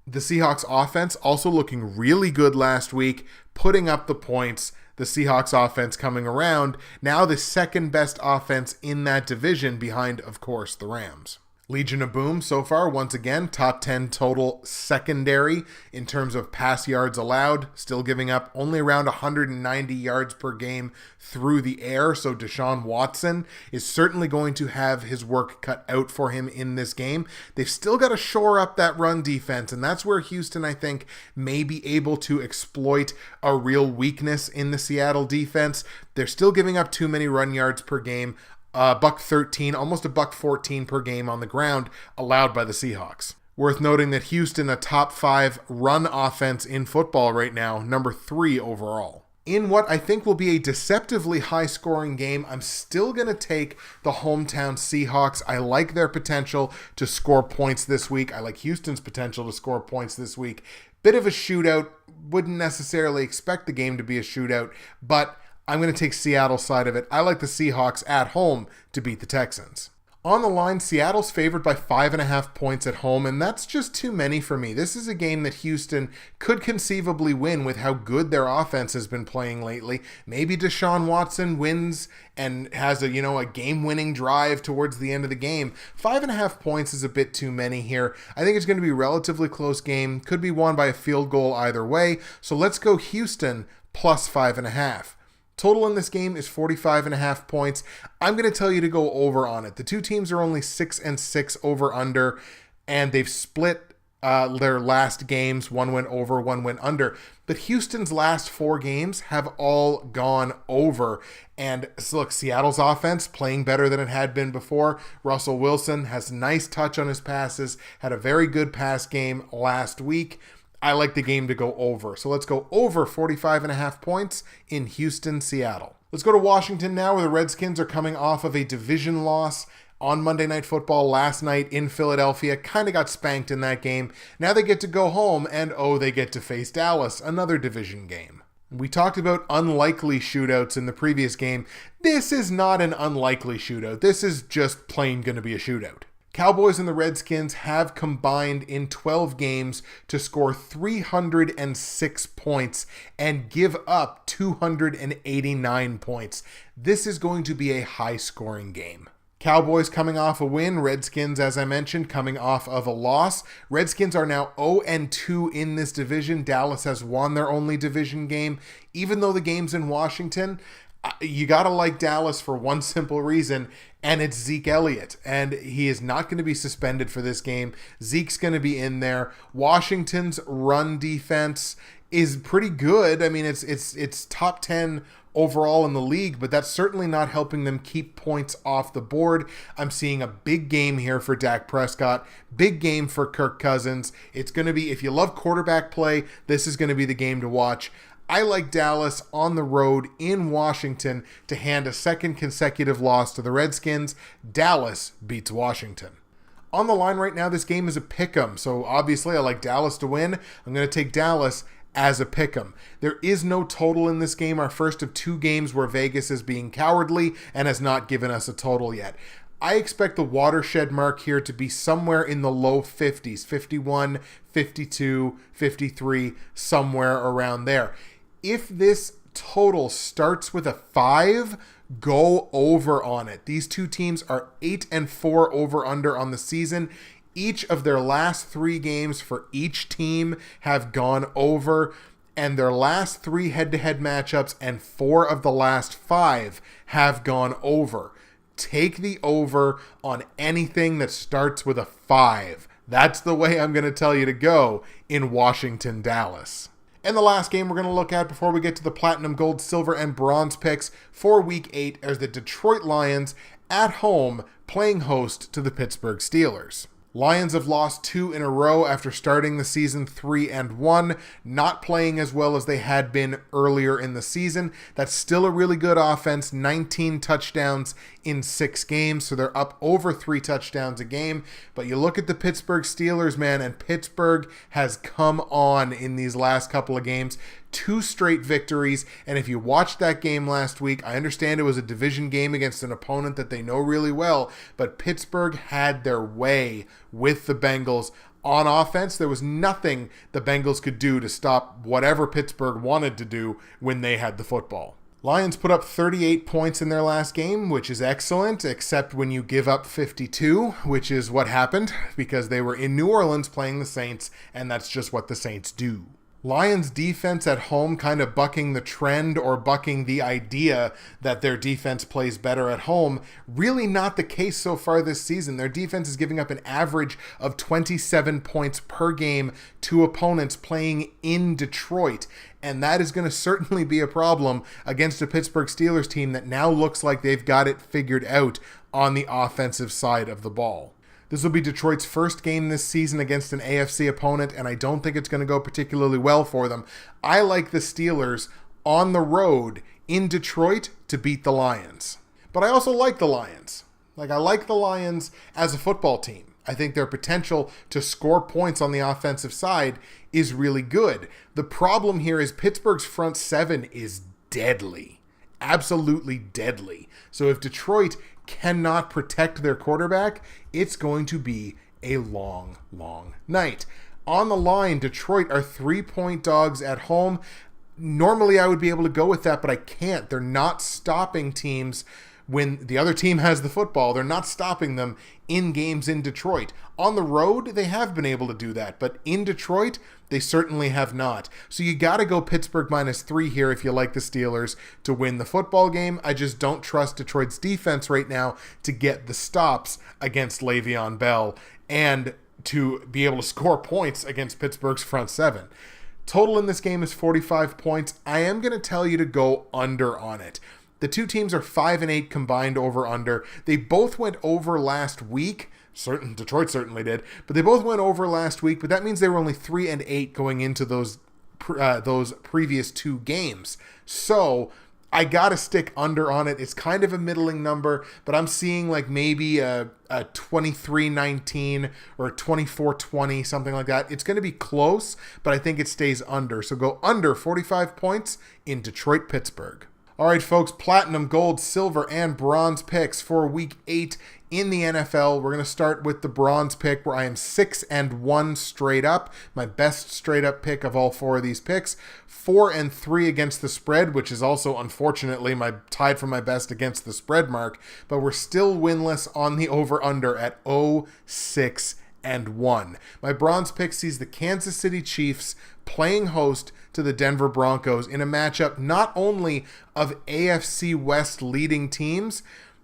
The Seahawks offense also looking really good last week, putting up the points. The Seahawks offense coming around, now the second best offense in that division behind, of course, the Rams. Legion of Boom so far, once again, top 10 total secondary in terms of pass yards allowed, still giving up only around 190 yards per game through the air, so Deshaun Watson is certainly going to have his work cut out for him in this game. They've still got to shore up that run defense, and that's where Houston, I think, may be able to exploit a real weakness in the Seattle defense. They're still giving up too many run yards per game. $113, almost $114 per game on the ground allowed by the Seahawks. Worth noting that Houston, a top 5 run offense in football right now, number 3 overall. In what I think will be a deceptively high-scoring game, I'm still going to take the hometown Seahawks. I like their potential to score points this week. I like Houston's potential to score points this week. Bit of a shootout. Wouldn't necessarily expect the game to be a shootout, but I'm going to take Seattle's side of it. I like the Seahawks at home to beat the Texans. On the line, Seattle's favored by 5.5 points at home, and that's just too many for me. This is a game that Houston could conceivably win with how good their offense has been playing lately. Maybe Deshaun Watson wins and has a game-winning drive towards the end of the game. 5.5 points is a bit too many here. I think it's going to be a relatively close game. Could be won by a field goal either way. So let's go Houston plus 5.5. Total in this game is 45.5 points. I'm going to tell you to go over on it. The two teams are only 6-6 over under, and they've split their last games. One went over, one went under. But Houston's last 4 games have all gone over. And so look, Seattle's offense playing better than it had been before. Russell Wilson has nice touch on his passes, had a very good pass game last week. I like the game to go over. So let's go over 45.5 points in Houston, Seattle. Let's go to Washington now, where the Redskins are coming off of a division loss on Monday Night Football last night in Philadelphia. Kind of got spanked in that game. Now they get to go home, and they get to face Dallas, another division game. We talked about unlikely shootouts in the previous game. This is not an unlikely shootout. This is just plain going to be a shootout. Cowboys and the Redskins have combined in 12 games to score 306 points and give up 289 points. This is going to be a high-scoring game. Cowboys coming off a win. Redskins, as I mentioned, coming off of a loss. Redskins are now 0-2 in this division. Dallas has won their only division game. Even though the game's in Washington, you got to like Dallas for one simple reason, and it's Zeke Elliott, and he is not going to be suspended for this game. Zeke's going to be in there. Washington's run defense is pretty good. I mean, it's top 10 overall in the league, but that's certainly not helping them keep points off the board. I'm seeing a big game here for Dak Prescott, big game for Kirk Cousins. It's going to be, if you love quarterback play, this is going to be the game to watch. I like Dallas on the road in Washington to hand a second consecutive loss to the Redskins. Dallas beats Washington. On the line right now, this game is a pick'em, so obviously I like Dallas to win. I'm going to take Dallas as a pick'em. There is no total in this game, our first of 2 games where Vegas is being cowardly and has not given us a total yet. I expect the watershed mark here to be somewhere in the low 50s, 51, 52, 53, somewhere around there. If this total starts with a 5, go over on it. These two teams are 8-4 over under on the season. Each of their last 3 games for each team have gone over, and their last 3 head-to-head matchups and 4 of the last 5 have gone over. Take the over on anything that starts with a 5. That's the way I'm going to tell you to go in Washington, Dallas. And the last game we're going to look at before we get to the platinum, gold, silver, and bronze picks for Week 8 are the Detroit Lions at home playing host to the Pittsburgh Steelers. Lions have lost 2 in a row after starting the season 3-1, not playing as well as they had been earlier in the season. That's still a really good offense, 19 touchdowns in 6 games, so they're up over 3 touchdowns a game. But you look at the Pittsburgh Steelers, man, and Pittsburgh has come on in these last couple of games. 2 straight victories, and if you watched that game last week, I understand it was a division game against an opponent that they know really well, but Pittsburgh had their way with the Bengals on offense. There was nothing the Bengals could do to stop whatever Pittsburgh wanted to do when they had the football. Lions put up 38 points in their last game, which is excellent, except when you give up 52, which is what happened because they were in New Orleans playing the Saints, and that's just what the Saints do. Lions defense at home kind of bucking the trend or bucking the idea that their defense plays better at home. Really not the case so far this season. Their defense is giving up an average of 27 points per game to opponents playing in Detroit. And that is going to certainly be a problem against a Pittsburgh Steelers team that now looks like they've got it figured out on the offensive side of the ball. This will be Detroit's first game this season against an AFC opponent, and I don't think it's going to go particularly well for them. I like the Steelers on the road in Detroit to beat the Lions. But I also like the Lions. I like the Lions as a football team. I think their potential to score points on the offensive side is really good. The problem here is Pittsburgh's front 7 is deadly. Absolutely deadly. So if Detroit cannot protect their quarterback, it's going to be a long, long night. On the line, Detroit are 3-point dogs at home. Normally I would be able to go with that, but I can't. They're not stopping teams when the other team has the football. They're not stopping them in games in Detroit. On the road, they have been able to do that, but in Detroit, they certainly have not. So you got to go Pittsburgh -3 here if you like the Steelers to win the football game. I just don't trust Detroit's defense right now to get the stops against Le'Veon Bell and to be able to score points against Pittsburgh's front 7. Total in this game is 45 points. I am going to tell you to go under on it. The two teams are 5-8 combined over/under. They both went over last week. Detroit certainly did, but they both went over last week. But that means they were only 3-8 going into those previous 2 games. So I gotta stick under on it. It's kind of a middling number, but I'm seeing like maybe a 23-19 or a 24-20, something like that. It's going to be close, but I think it stays under. So go under 45 points in Detroit-Pittsburgh. All right, folks, platinum, gold, silver, and bronze picks for Week 8 in the NFL. We're going to start with the bronze pick where I am 6-1 straight up. My best straight up pick of all 4 of these picks. 4-3 against the spread, which is also unfortunately tied for my best against the spread mark. But we're still winless on the over-under at 0-6-1. My bronze pick sees the Kansas City Chiefs playing host to the Denver Broncos in a matchup not only of AFC West leading teams,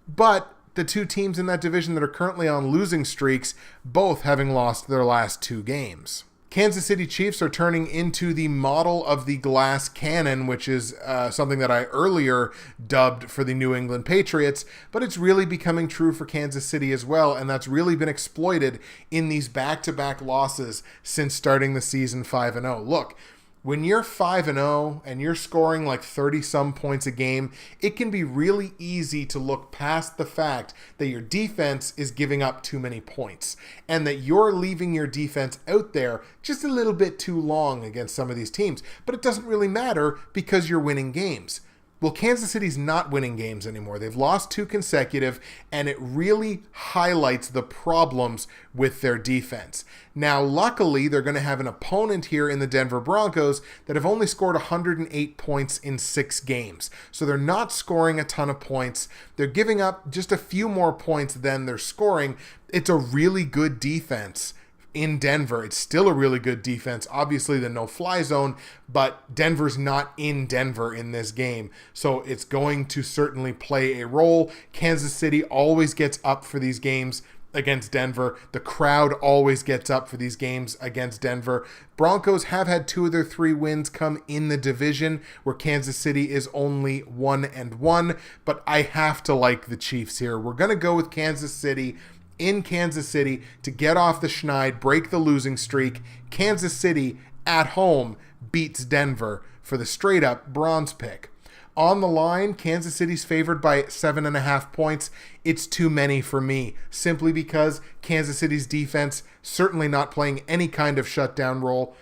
but the 2 teams in that division that are currently on losing streaks, both having lost their last 2 games. Kansas City Chiefs are turning into the model of the glass cannon, which is something that I earlier dubbed for the New England Patriots, but it's really becoming true for Kansas City as well, and that's really been exploited in these back-to-back losses since starting the season 5-0. Look, when you're 5-0 and you're scoring like 30-some points a game, it can be really easy to look past the fact that your defense is giving up too many points and that you're leaving your defense out there just a little bit too long against some of these teams. But it doesn't really matter because you're winning games. Well, Kansas City's not winning games anymore. They've lost 2 consecutive, and it really highlights the problems with their defense. Now, luckily, they're going to have an opponent here in the Denver Broncos that have only scored 108 points in 6 games. So they're not scoring a ton of points. They're giving up just a few more points than they're scoring. It's a really good defense in Denver. It's still a really good defense. Obviously the no-fly zone, but Denver's not in Denver in this game. So it's going to certainly play a role. Kansas City always gets up for these games against Denver. The crowd always gets up for these games against Denver. Broncos have had 2 of their 3 wins come in the division, where Kansas City is only 1-1, but I have to like the Chiefs here. We're going to go with Kansas City in Kansas City to get off the schneid, break the losing streak. Kansas City at home beats Denver for the straight up bronze pick. On the line, Kansas City's favored by 7.5 points. It's too many for me, simply because Kansas City's defense certainly not playing any kind of shutdown role.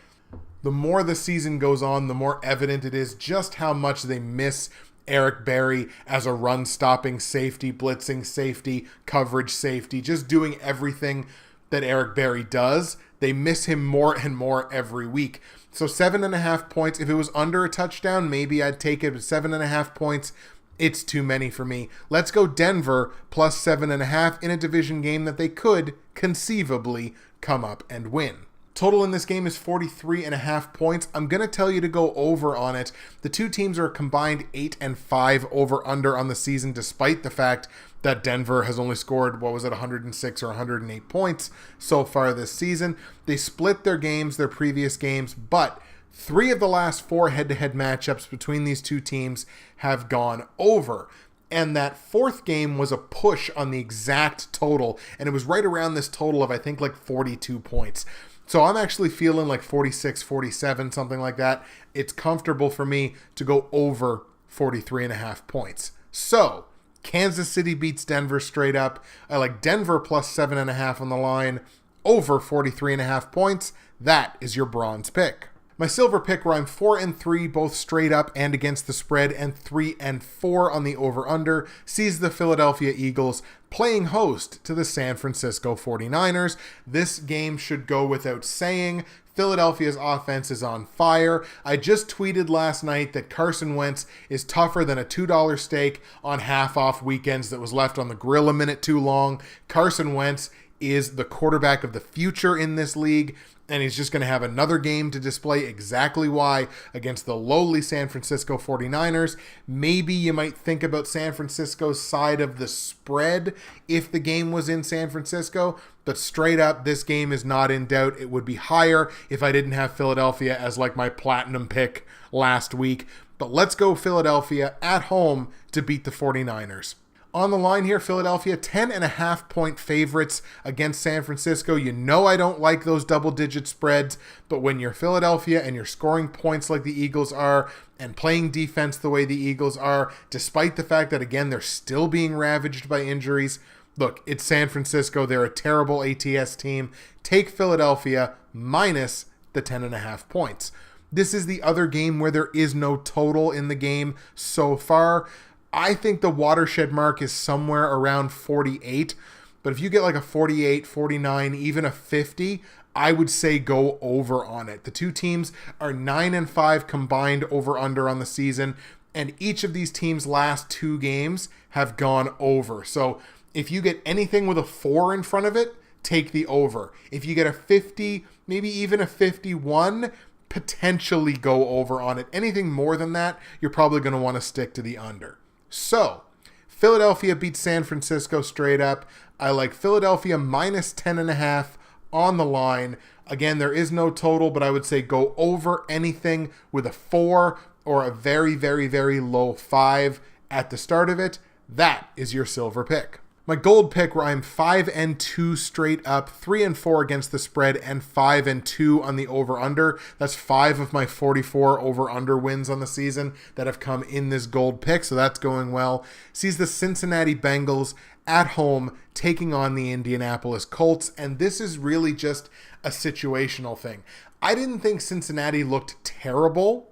The more the season goes on, the more evident it is just how much they miss Eric Berry as a run-stopping safety, blitzing safety, coverage safety, just doing everything that Eric Berry does. They miss him more and more every week. So 7.5 points. If it was under a touchdown, maybe I'd take it. But 7.5 points, it's too many for me. Let's go Denver plus 7.5 in a division game that they could conceivably come up and win. Total in this game is 43.5 points. I'm going to tell you to go over on it. The two teams are a combined 8-5 over-under on the season, despite the fact that Denver has only scored, 106 or 108 points so far this season. They split their games, their previous games, but 3 of the last 4 head-to-head matchups between these two teams have gone over. And that 4th game was a push on the exact total, and it was right around this total of, I think, like 42 points. So I'm actually feeling like 46, 47, something like that. It's comfortable for me to go over 43.5 points. So Kansas City beats Denver straight up. I like Denver plus 7.5 on the line, over 43.5 points. That is your bronze pick. My silver pick, where I'm 4-3 both straight up and against the spread, and 3-4 on the over-under, sees the Philadelphia Eagles playing host to the San Francisco 49ers. This game should go without saying. Philadelphia's offense is on fire. I just tweeted last night that Carson Wentz is tougher than a $2 steak on half-off weekends that was left on the grill a minute too long. Carson Wentz is the quarterback of the future in this league, and he's just going to have another game to display exactly why against the lowly San Francisco 49ers. Maybe you might think about San Francisco's side of the spread if the game was in San Francisco, but straight up, this game is not in doubt. It would be higher if I didn't have Philadelphia as like my platinum pick last week. But let's go Philadelphia at home to beat the 49ers. On the line here, Philadelphia, 10.5 point favorites against San Francisco. You know I don't like those double-digit spreads, but when you're Philadelphia and you're scoring points like the Eagles are and playing defense the way the Eagles are, despite the fact that, again, they're still being ravaged by injuries, look, it's San Francisco. They're a terrible ATS team. Take Philadelphia minus the 10.5 points. This is the other game where there is no total in the game so far. I think the watershed mark is somewhere around 48, but if you get like a 48, 49, even a 50, I would say go over on it. The two teams are 9-5 combined over-under on the season, and each of these teams' last 2 games have gone over. So if you get anything with a 4 in front of it, take the over. If you get a 50, maybe even a 51, potentially go over on it. Anything more than that, you're probably going to want to stick to the under. So, Philadelphia beats San Francisco straight up. I like Philadelphia minus 10.5 on the line. Again, there is no total, but I would say go over anything with a 4 or a very, very, very low 5 at the start of it. That is your silver pick. My gold pick, where I'm 5-2 straight up, 3-4 against the spread, and 5-2 on the over-under. That's 5 of my 44 over-under wins on the season that have come in this gold pick, so that's going well. Sees the Cincinnati Bengals at home taking on the Indianapolis Colts, and this is really just a situational thing. I didn't think Cincinnati looked terrible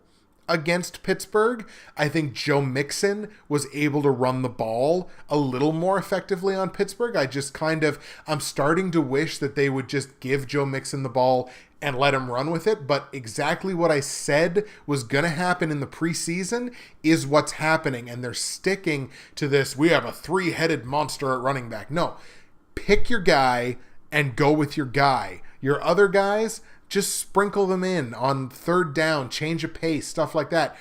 against Pittsburgh. I think Joe Mixon was able to run the ball a little more effectively on Pittsburgh. I'm starting to wish that they would just give Joe Mixon the ball and let him run with it. But exactly what I said was going to happen in the preseason is what's happening. And they're sticking to this, we have a 3-headed monster at running back. No, pick your guy and go with your guy. Your other guys, just sprinkle them in on third down, change of pace, stuff like that.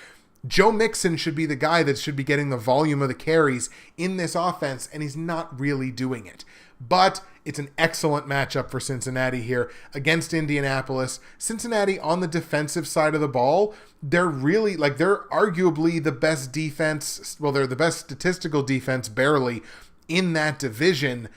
Joe Mixon should be the guy that should be getting the volume of the carries in this offense, and he's not really doing it. But it's an excellent matchup for Cincinnati here against Indianapolis. Cincinnati on the defensive side of the ball, they're arguably the best defense. Well, they're the best statistical defense, barely, in that division.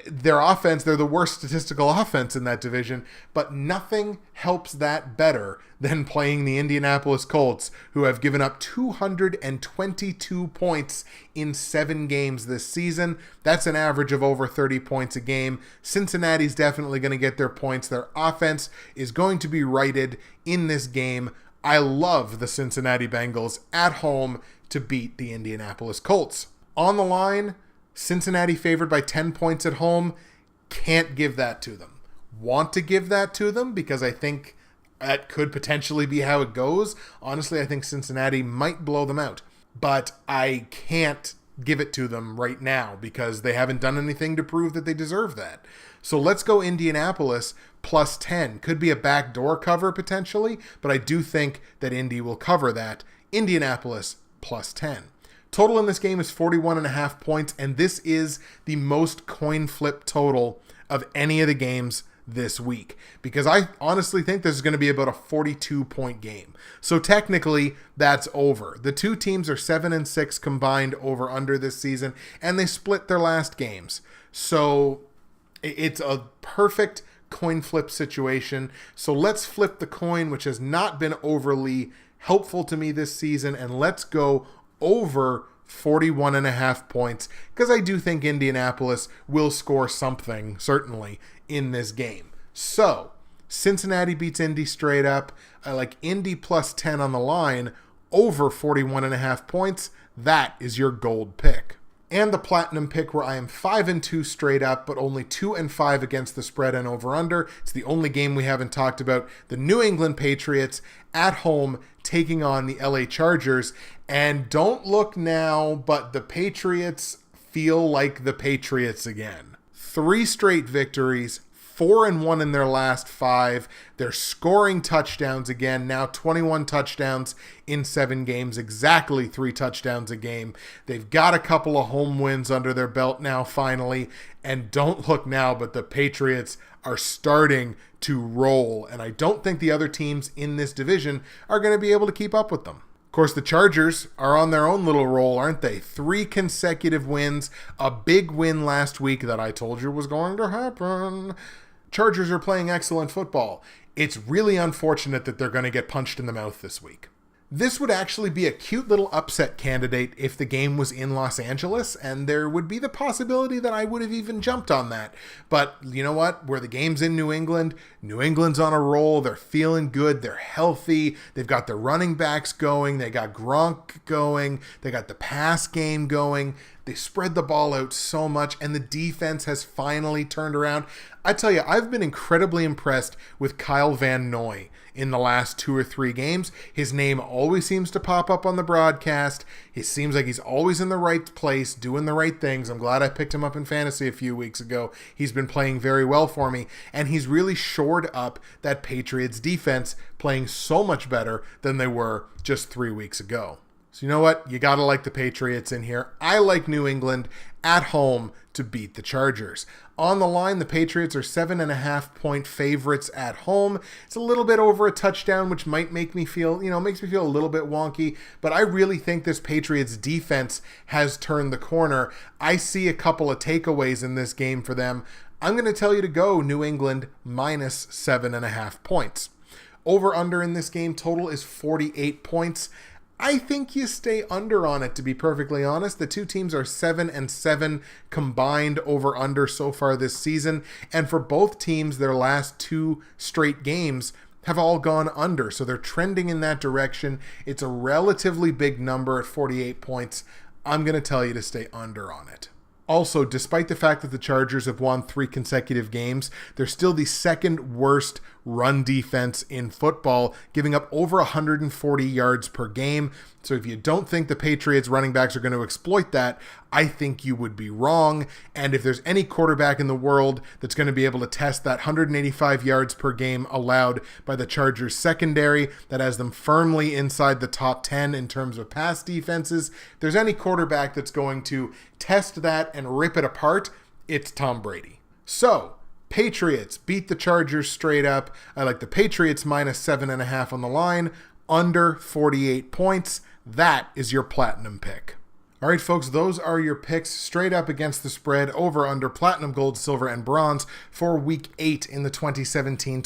Their offense, they're the worst statistical offense in that division, but nothing helps that better than playing the Indianapolis Colts, who have given up 222 points in 7 games this season. That's an average of over 30 points a game. Cincinnati's definitely going to get their points. Their offense is going to be righted in this game. I love the Cincinnati Bengals at home to beat the Indianapolis Colts. On the line, Cincinnati favored by 10 points at home. Can't give that to them. Want to give that to them because I think that could potentially be how it goes. Honestly, I think Cincinnati might blow them out. But I can't give it to them right now because they haven't done anything to prove that they deserve that. So let's go Indianapolis plus 10. Could be a backdoor cover potentially, but I do think that Indy will cover that. Indianapolis plus 10. Total in this game is 41.5 points, and this is the most coin flip total of any of the games this week, because I honestly think this is going to be about a 42-point game. So technically, that's over. The two teams are 7-6 combined over under this season, and they split their last games. So it's a perfect coin flip situation. So let's flip the coin, which has not been overly helpful to me this season, and let's go over 41.5 points, because I do think Indianapolis will score something, certainly, in this game. So, Cincinnati beats Indy straight up. I like Indy plus 10 on the line, over 41.5 points. That is your gold pick. And the platinum pick, where I am 5-2 straight up, but only 2-5 against the spread and over-under. It's the only game we haven't talked about. The New England Patriots at home taking on the LA Chargers. And don't look now, but the Patriots feel like the Patriots again. 3 straight victories, 4-1 in their last 5. They're scoring touchdowns again, now 21 touchdowns in 7 games, exactly 3 touchdowns a game. They've got a couple of home wins under their belt now, finally. And don't look now, but the Patriots are starting to roll. And I don't think the other teams in this division are going to be able to keep up with them. Of course, the Chargers are on their own little roll, aren't they? 3 consecutive wins, a big win last week that I told you was going to happen. Chargers are playing excellent football. It's really unfortunate that they're going to get punched in the mouth this week. This would actually be a cute little upset candidate if the game was in Los Angeles, and there would be the possibility that I would have even jumped on that. But you know what? Where the game's in New England, New England's on a roll, they're feeling good, they're healthy, they've got their running backs going, they got Gronk going, they got the pass game going, they spread the ball out so much, and the defense has finally turned around. I tell you, I've been incredibly impressed with Kyle Van Noy in the last 2 or 3 games. His name always seems to pop up on the broadcast. It seems like he's always in the right place, doing the right things. I'm glad I picked him up in fantasy a few weeks ago. He's been playing very well for me, and he's really shored up that Patriots defense, playing so much better than they were just 3 weeks ago. So you know what? You got to like the Patriots in here. I like New England at home to beat the Chargers. On the line, the Patriots are 7.5-point favorites at home. It's a little bit over a touchdown, which might make me feel, makes me feel a little bit wonky, but I really think this Patriots defense has turned the corner. I see a couple of takeaways in this game for them. I'm going to tell you to go New England minus 7.5 points. Over under in this game total is 48 points. I think you stay under on it, to be perfectly honest. The two teams are 7-7 combined over under so far this season. And for both teams, their last 2 straight games have all gone under. So they're trending in that direction. It's a relatively big number at 48 points. I'm going to tell you to stay under on it. Also, despite the fact that the Chargers have won 3 consecutive games, they're still the second worst run defense in football, giving up over 140 yards per game. So if you don't think the Patriots running backs are going to exploit that, I think you would be wrong. And if there's any quarterback in the world that's going to be able to test that 185 yards per game allowed by the Chargers secondary, that has them firmly inside the top 10 in terms of pass defenses, if there's any quarterback that's going to test that and rip it apart, it's Tom Brady. So, Patriots beat the Chargers straight up. I like the Patriots minus 7.5 on the line, under 48 points. That is your platinum pick. All right, folks, those are your picks straight up against the spread, over, under, platinum, gold, silver, and bronze for Week 8 in the 2017-2018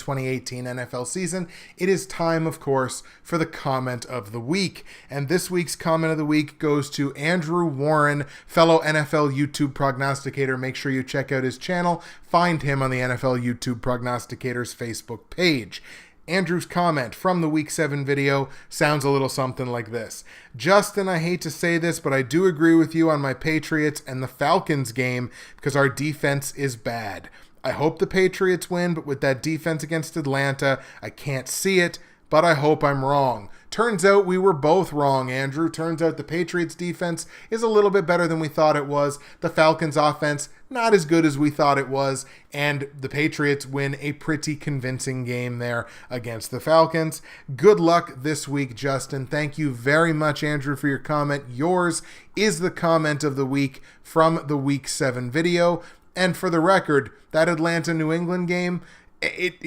NFL season. It is time, of course, for the comment of the week. And this week's comment of the week goes to Andrew Warren, fellow NFL YouTube prognosticator. Make sure you check out his channel. Find him on the NFL YouTube Prognosticators Facebook page. Andrew's comment from the Week 7 video sounds a little something like this. Justin, I hate to say this, but I do agree with you on my Patriots and the Falcons game because our defense is bad. I hope the Patriots win, but with that defense against Atlanta, I can't see it, but I hope I'm wrong. Turns out we were both wrong, Andrew. Turns out the Patriots defense is a little bit better than we thought it was. The Falcons offense, not as good as we thought it was. And the Patriots win a pretty convincing game there against the Falcons. Good luck this week, Justin. Thank you very much, Andrew, for your comment. Yours is the comment of the week from the Week 7 video. And for the record, that Atlanta-New England game, it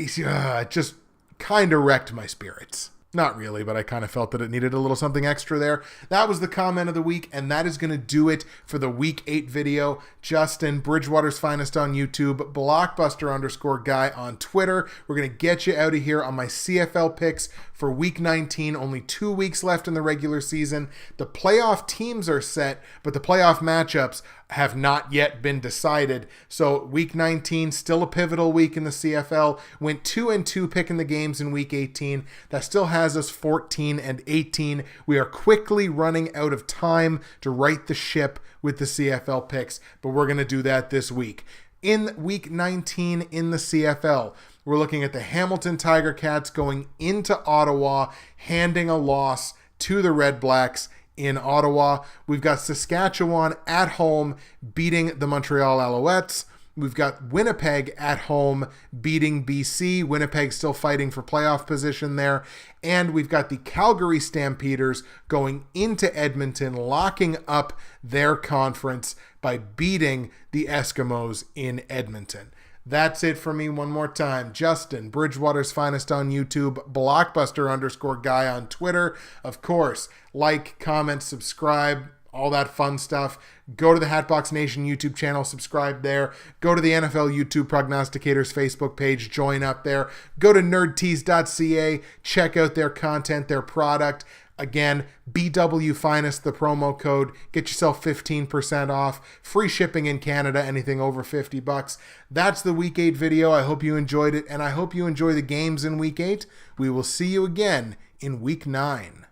just kind of wrecked my spirits. Not really, but I kind of felt that it needed a little something extra there. That was the comment of the week, and that is going to do it for the Week 8 video. Justin, Bridgewater's Finest on YouTube, Blockbuster_guy on Twitter. We're going to get you out of here on my CFL picks for Week 19. Only 2 weeks left in the regular season. The playoff teams are set, but the playoff matchups have not yet been decided. So Week 19, still a pivotal week in the CFL. Went 2-2 picking the games in Week 18. That still has us 14-18. We are quickly running out of time to right the ship with the CFL picks, but we're going to do that this week. In Week 19 in the CFL, we're looking at the Hamilton Tiger Cats going into Ottawa, handing a loss to the Red Blacks in Ottawa. We've got Saskatchewan at home beating the Montreal Alouettes. We've got Winnipeg at home beating BC. Winnipeg still fighting for playoff position there. And we've got the Calgary Stampeders going into Edmonton, locking up their conference by beating the Eskimos in Edmonton. That's it for me one more time. Justin, Bridgewater's Finest on YouTube, Blockbuster_guy on Twitter. Of course, like, comment, subscribe, all that fun stuff. Go to the HATBOX Nation YouTube channel, subscribe there. Go to the NFL YouTube Prognosticators Facebook page, join up there. Go to nerdtees.ca, check out their content, their product. Again, BW Finest, the promo code. Get yourself 15% off. Free shipping in Canada, anything over $50. That's the Week 8 video. I hope you enjoyed it, and I hope you enjoy the games in Week 8. We will see you again in Week 9.